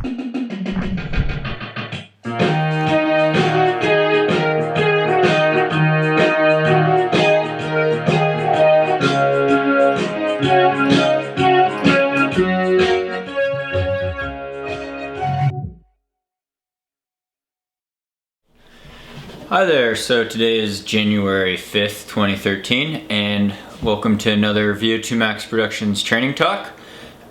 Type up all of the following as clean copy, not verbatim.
Hi there, so today is January 5th, 2013, and welcome to another VO2 Max Productions training talk.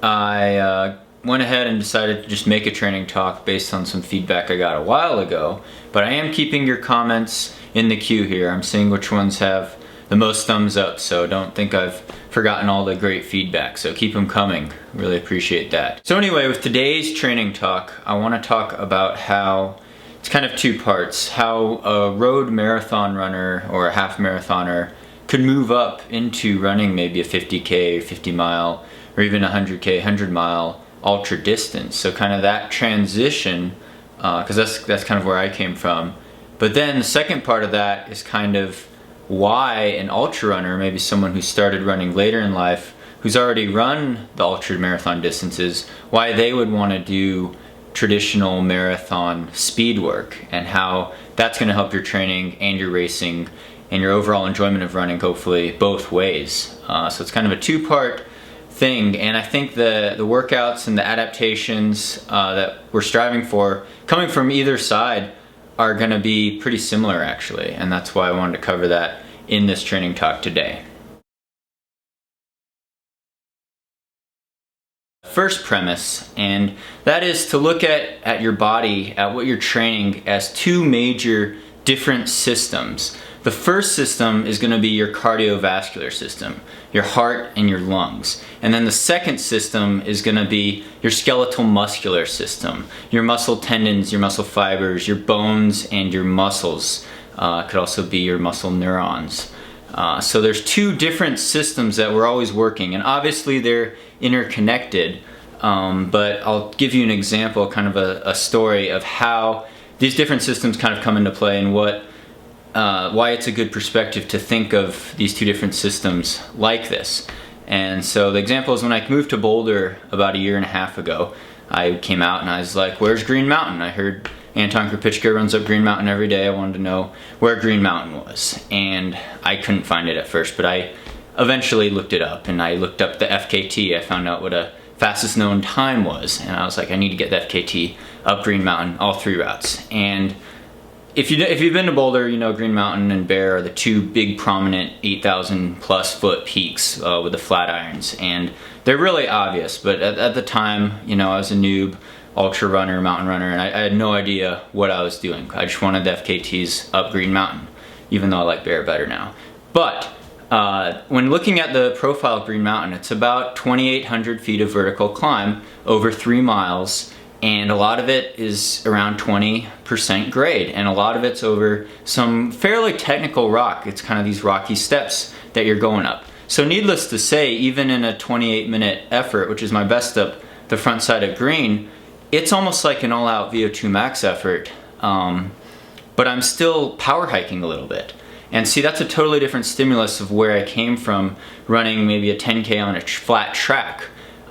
I went ahead and decided to just make a training talk based on some feedback I got a while ago, but I am keeping your comments in the queue here. I'm seeing which ones have the most thumbs up, so don't think I've forgotten all the great feedback, so keep them coming. Really appreciate that. So anyway, with today's training talk, I want to talk about how it's kind of two parts, how a road marathon runner or a half marathoner could move up into running maybe a 50K, 50 mile, or even 100K, 100 mile ultra distance. So kind of that transition, because that's kind of where I came from. But then the second part of that is kind of why an ultra runner, maybe someone who started running later in life, who's already run the ultra marathon distances, why they would want to do traditional marathon speed work, and how that's going to help your training and your racing and your overall enjoyment of running, hopefully both ways. So it's kind of a two-part thing, and I think the workouts and the adaptations that we're striving for coming from either side are going to be pretty similar actually, and that's why I wanted to cover that in this training talk today. First premise, and that is to look at your body, at what you're training, as two major different systems. The first system is going to be your cardiovascular system, your heart and your lungs. And then the second system is going to be your skeletal muscular system, your muscle tendons, your muscle fibers, your bones, and your muscles. Could also be your muscle neurons. So there's two different systems that we're always working, and obviously they're interconnected, but I'll give you an example, kind of a story of how these different systems kind of come into play, and why it's a good perspective to think of these two different systems like this. And so the example is when I moved to Boulder about 1.5 years ago, I came out and I was like, where's Green Mountain? I heard Anton Krupicka runs up Green Mountain every day. I wanted to know where Green Mountain was, and I couldn't find it at first, but I eventually looked it up, and I looked up the FKT. I found out what a fastest known time was, and I was like, I need to get the FKT up Green Mountain, all 3 routes. And if you've been to Boulder, you know Green Mountain and Bear are the two big prominent 8,000 plus foot peaks with the flat irons, and they're really obvious, but at the time, you know, I was a noob ultra runner, mountain runner, and I had no idea what I was doing. I just wanted the FKTs up Green Mountain, even though I like Bear better now. But when looking at the profile of Green Mountain, it's about 2,800 feet of vertical climb over 3 miles, and a lot of it is around 20% grade, and a lot of it's over some fairly technical rock. It's kind of these rocky steps that you're going up. So needless to say, even in a 28-minute effort, which is my best up the front side of Green, it's almost like an all-out VO2 max effort, but I'm still power hiking a little bit. And see, that's a totally different stimulus of where I came from, running maybe a 10K on a flat track.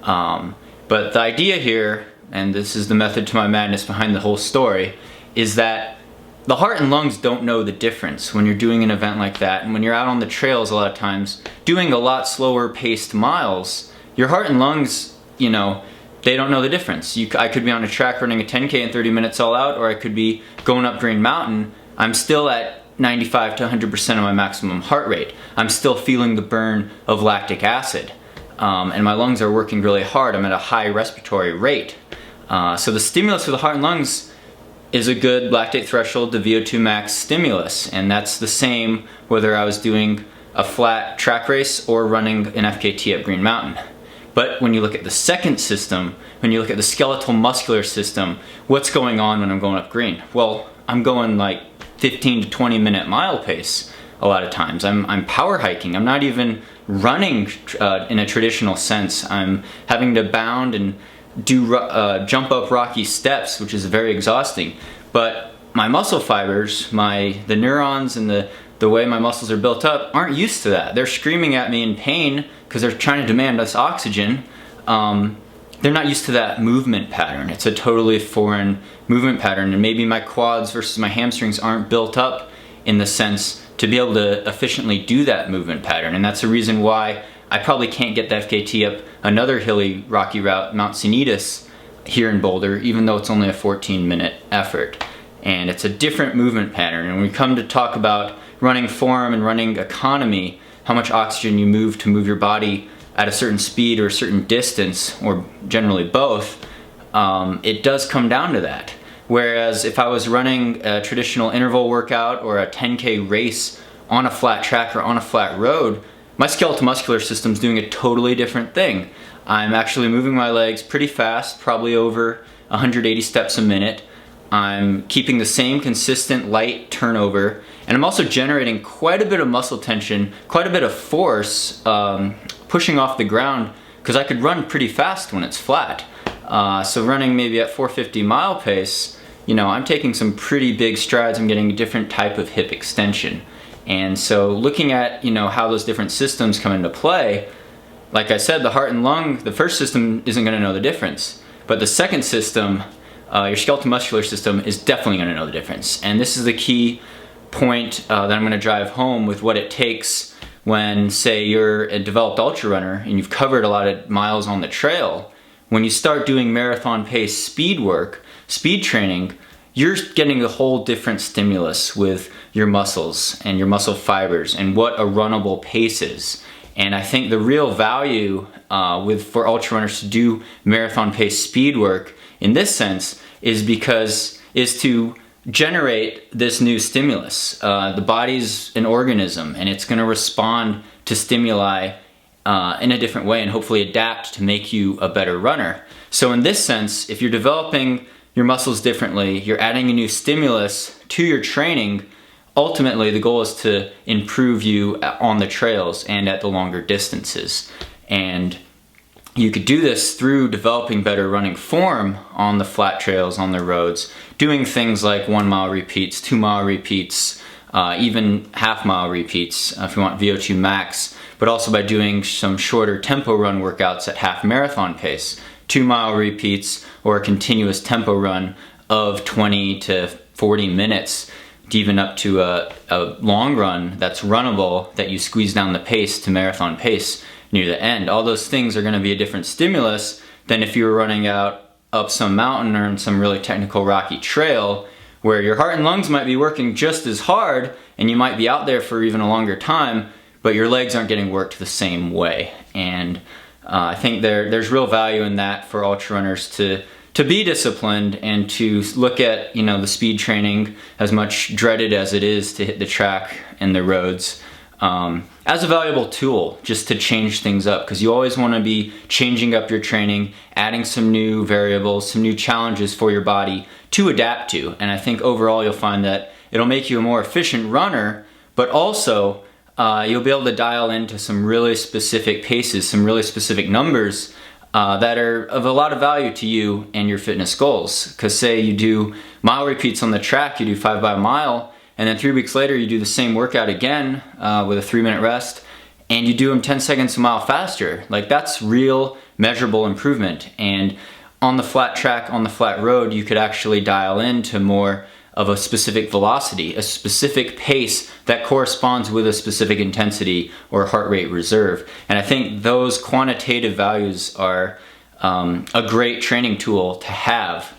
But the idea here, and this is the method to my madness behind the whole story, is that the heart and lungs don't know the difference when you're doing an event like that. And when you're out on the trails a lot of times, doing a lot slower paced miles, your heart and lungs, you know, they don't know the difference. I could be on a track running a 10K in 30 minutes all out, or I could be going up Green Mountain. I'm still at 95 to 100% of my maximum heart rate. I'm still feeling the burn of lactic acid. And my lungs are working really hard. I'm at a high respiratory rate. So the stimulus for the heart and lungs is a good lactate threshold to VO2 max stimulus. And that's the same whether I was doing a flat track race or running an FKT at Green Mountain. But when you look at the second system, when you look at the skeletal muscular system, what's going on when I'm going up Green? Well, I'm going like 15 to 20 minute mile pace a lot of times. I'm power hiking. I'm not even running in a traditional sense. I'm having to bound and do jump up rocky steps, which is very exhausting. But my muscle fibers, the neurons and the way my muscles are built up aren't used to that. They're screaming at me in pain because they're trying to demand us oxygen. they're not used to that movement pattern. It's a totally foreign movement pattern, and maybe my quads versus my hamstrings aren't built up in the sense to be able to efficiently do that movement pattern. And that's the reason why I probably can't get the FKT up another hilly, rocky route, Mount Sinitas, here in Boulder, even though it's only a 14-minute effort. And it's a different movement pattern. And when we come to talk about running form and running economy, how much oxygen you move to move your body at a certain speed or a certain distance, or generally both, it does come down to that. Whereas if I was running a traditional interval workout or a 10K race on a flat track or on a flat road, my skeletal muscular system's doing a totally different thing. I'm actually moving my legs pretty fast, probably over 180 steps a minute. I'm keeping the same consistent light turnover, and I'm also generating quite a bit of muscle tension, quite a bit of force, pushing off the ground, because I could run pretty fast when it's flat. So running maybe at 450 mile pace, you know, I'm taking some pretty big strides. I'm getting a different type of hip extension. And so looking at, you know, how those different systems come into play, like I said, the heart and lung, the first system isn't going to know the difference. But the second system, your skeletal muscular system, is definitely going to know the difference. And this is the key point that I'm going to drive home with what it takes when, say, you're a developed ultra runner and you've covered a lot of miles on the trail. When you start doing marathon pace speed work, speed training, you're getting a whole different stimulus with your muscles and your muscle fibers and what a runnable pace is. And I think the real value for ultra runners to do marathon pace speed work in this sense is to generate this new stimulus. The body's an organism, and it's going to respond to stimuli in a different way and hopefully adapt to make you a better runner. So in this sense, if you're developing your muscles differently, you're adding a new stimulus to your training, ultimately the goal is to improve you on the trails and at the longer distances. And you could do this through developing better running form on the flat trails, on the roads, doing things like 1 mile repeats, 2 mile repeats, even half-mile repeats if you want VO2 max, but also by doing some shorter tempo run workouts at half marathon pace, 2 mile repeats, or a continuous tempo run of 20 to 40 minutes, even up to a long run that's runnable that you squeeze down the pace to marathon pace near the end. All those things are going to be a different stimulus than if you were running out up some mountain or in some really technical rocky trail where your heart and lungs might be working just as hard and you might be out there for even a longer time, but your legs aren't getting worked the same way. And I think there's real value in that for ultra runners to be disciplined and to look at, you know, the speed training, as much dreaded as it is to hit the track and the roads, as a valuable tool just to change things up, because you always want to be changing up your training, adding some new variables, some new challenges for your body to adapt to. And I think overall you'll find that it'll make you a more efficient runner, but also you'll be able to dial into some really specific paces, some really specific numbers that are of a lot of value to you and your fitness goals. Because say you do mile repeats on the track, you do 5 by a mile, and then 3 weeks later you do the same workout again with a 3-minute rest, and you do them 10 seconds a mile faster. Like, that's real measurable improvement. And on the flat track, on the flat road, you could actually dial into more of a specific velocity, a specific pace that corresponds with a specific intensity or heart rate reserve. And I think those quantitative values are a great training tool to have,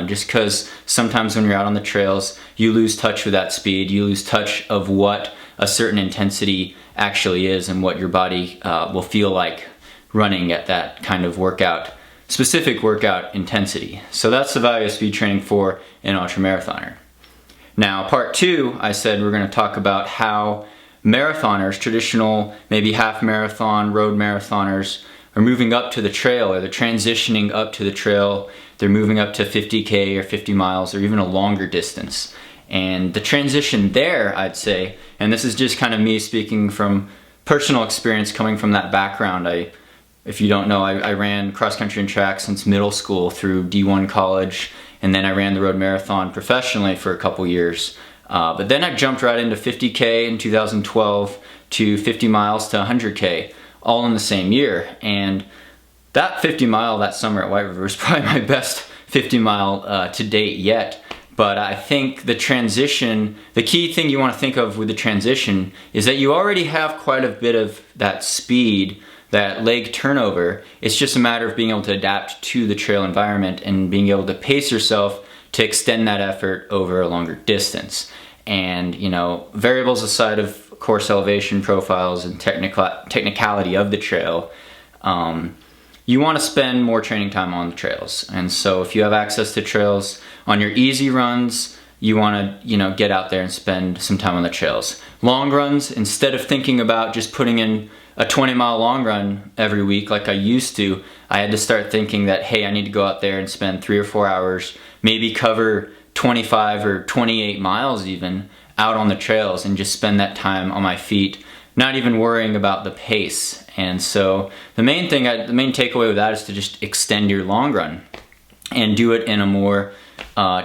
just because sometimes when you're out on the trails, you lose touch with that speed, you lose touch of what a certain intensity actually is and what your body will feel like running at that kind of workout, specific workout intensity. So that's the value of speed training for an ultramarathoner. Now, part 2, I said we're going to talk about how marathoners, traditional maybe half marathon, road marathoners, are moving up to the trail, or they're transitioning up to the trail. They're moving up to 50K or 50 miles or even a longer distance. And the transition there, I'd say, and this is just kind of me speaking from personal experience coming from that background. If you don't know, I ran cross country and track since middle school through D1 college, and then I ran the road marathon professionally for a couple years. But then I jumped right into 50K in 2012 to 50 miles to 100K, all in the same year. And that 50 mile that summer at White River was probably my best 50 mile to date yet. But I think the transition, the key thing you want to think of with the transition is that you already have quite a bit of that speed, that leg turnover. It's just a matter of being able to adapt to the trail environment and being able to pace yourself to extend that effort over a longer distance. And, you know, variables aside of course elevation profiles and technicality of the trail, you want to spend more training time on the trails. And so if you have access to trails on your easy runs, you want to, you know, get out there and spend some time on the trails. Long runs, instead of thinking about just putting in a 20-mile long run every week like I used to, I had to start thinking that, hey, I need to go out there and spend 3 or 4 hours, maybe cover 25 or 28 miles even out on the trails and just spend that time on my feet, not even worrying about the pace. And so the main takeaway with that is to just extend your long run and do it in a more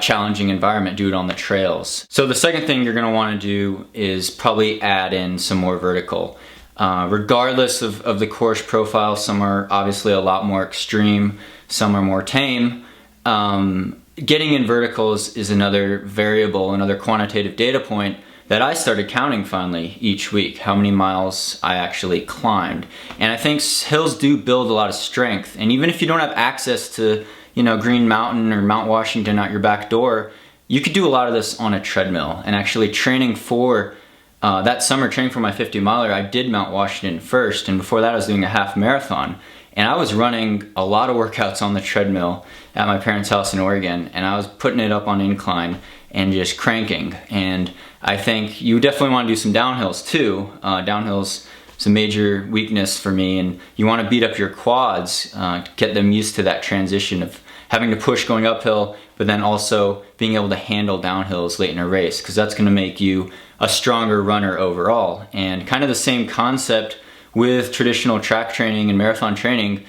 challenging environment, do it on the trails. So the second thing you're gonna wanna do is probably add in some more vertical. Regardless of the course profile, some are obviously a lot more extreme, some are more tame. Getting in verticals is another variable, another quantitative data point that I started counting finally each week, how many miles I actually climbed. And I think hills do build a lot of strength. And even if you don't have access to, you know, Green Mountain or Mount Washington out your back door, you could do a lot of this on a treadmill. And actually training for, that summer training for my 50 miler, I did Mount Washington first. And before that I was doing a half marathon. And I was running a lot of workouts on the treadmill at my parents' house in Oregon, and I was putting it up on incline and just cranking. And I think you definitely want to do some downhills too. Downhills is a major weakness for me, and you want to beat up your quads, get them used to that transition of having to push going uphill, but then also being able to handle downhills late in a race, because that's going to make you a stronger runner overall. And kind of the same concept with traditional track training and marathon training,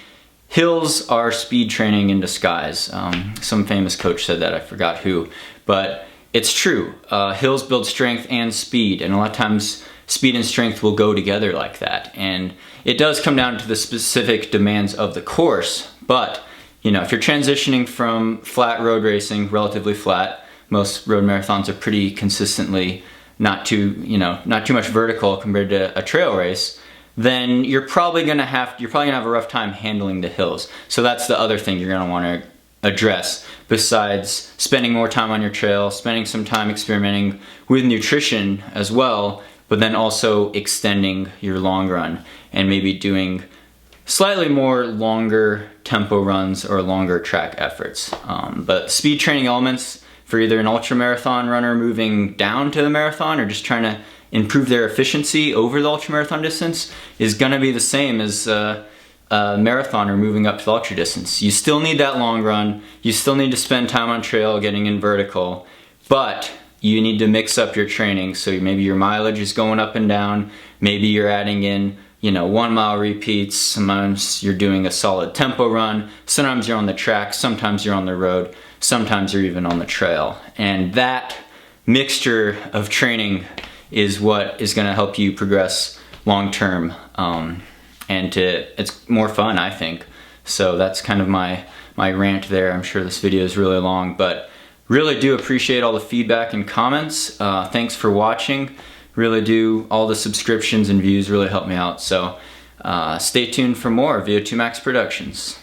hills are speed training in disguise. Some famous coach said that, I forgot who, but it's true. Hills build strength and speed, and a lot of times speed and strength will go together like that. And it does come down to the specific demands of the course, but you know, if you're transitioning from flat road racing, relatively flat, most road marathons are pretty consistently not too much vertical compared to a trail race, then you're probably gonna have a rough time handling the hills. So that's the other thing you're gonna wanna address, besides spending more time on your trail, spending some time experimenting with nutrition as well, but then also extending your long run and maybe doing slightly more longer tempo runs or longer track efforts. But speed training elements for either an ultramarathon runner moving down to the marathon or just trying to improve their efficiency over the ultramarathon distance is gonna be the same as a marathoner moving up to the ultra distance. You still need that long run, you still need to spend time on trail getting in vertical, but you need to mix up your training. So maybe your mileage is going up and down, maybe you're adding in 1 mile repeats, sometimes you're doing a solid tempo run, sometimes you're on the track, sometimes you're on the road, sometimes you're even on the trail. And that mixture of training is what is going to help you progress long term, and it's more fun, I think. So that's kind of my rant there. I'm sure this video is really long, but really do appreciate all the feedback and comments. Thanks for watching. Really do. All the subscriptions and views really help me out. So stay tuned for more VO2 Max Productions.